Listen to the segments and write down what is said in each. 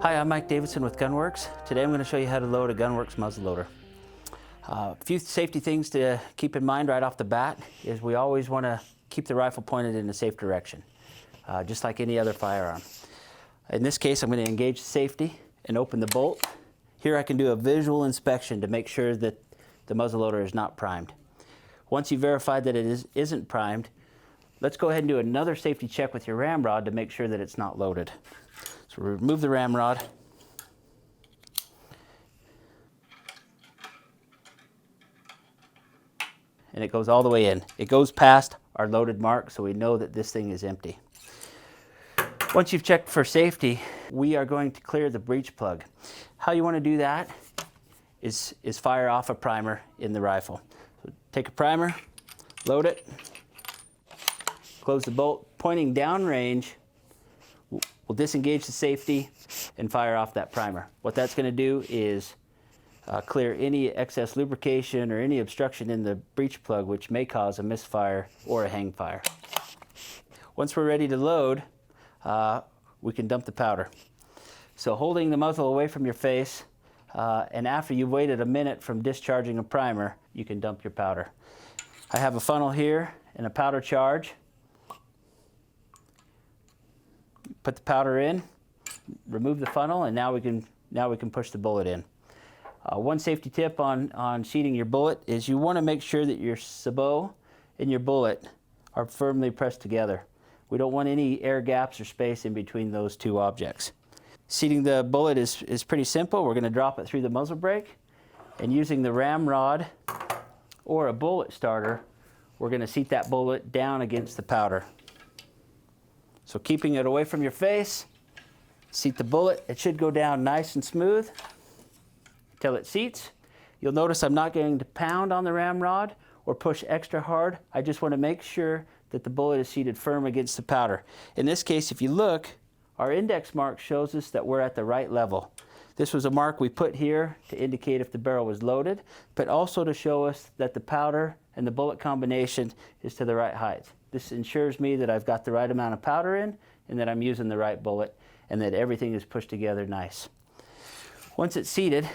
Hi, I'm Mike Davidson with Gunwerks. Today I'm going to show you how to load a Gunwerks muzzleloader. A few safety things to keep in mind right off the bat is we always want to keep the rifle pointed in a safe direction, just like any other firearm. In this case, I'm going to engage the safety and open the bolt. Here I can do a visual inspection to make sure that the muzzleloader is not primed. Once you verify that it isn't primed, let's go ahead and do another safety check with your ramrod to make sure that it's not loaded. So remove the ramrod. And it goes all the way in. It goes past our loaded mark, so we know that this thing is empty. Once you've checked for safety, we are going to clear the breech plug. How you want to do that is fire off a primer in the rifle. So take a primer, load it, close the bolt, pointing downrange. We'll disengage the safety and fire off that primer. What that's going to do is clear any excess lubrication or any obstruction in the breech plug, which may cause a misfire or a hang fire. Once we're ready to load, we can dump the powder. So holding the muzzle away from your face, and after you've waited a minute from discharging a primer, you can dump your powder. I have a funnel here and a powder charge. Put the powder in, remove the funnel, and now we can push the bullet in. One safety tip on sheathing your bullet is you want to make sure that your sabot and your bullet are firmly pressed together. We don't want any air gaps or space in between those two objects. Seating the bullet is pretty simple. We're going to drop it through the muzzle brake, and using the ramrod or a bullet starter, we're going to seat that bullet down against the powder. So keeping it away from your face, seat the bullet. It should go down nice and smooth until it seats. You'll notice I'm not going to pound on the ramrod or push extra hard. I just want to make sure that the bullet is seated firm against the powder. In this case, if you look, our index mark shows us that we're at the right level. This was a mark we put here to indicate if the barrel was loaded, but also to show us that the powder and the bullet combination is to the right height. This ensures me that I've got the right amount of powder in and that I'm using the right bullet and that everything is pushed together nice. Once it's seated,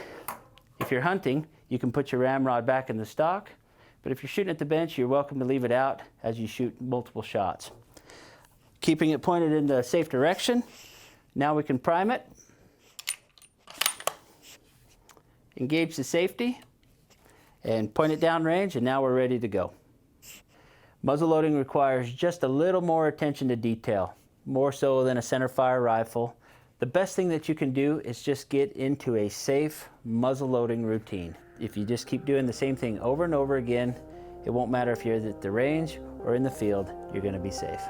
if you're hunting, you can put your ramrod back in the stock, but if you're shooting at the bench, you're welcome to leave it out as you shoot multiple shots. Keeping it pointed in the safe direction, now we can prime it, engage the safety, and point it downrange, and now we're ready to go. Muzzleloading requires just a little more attention to detail, more so than a centerfire rifle. The best thing that you can do is just get into a safe muzzleloading routine. If you just keep doing the same thing over and over again, it won't matter if you're at the range or in the field, you're going to be safe.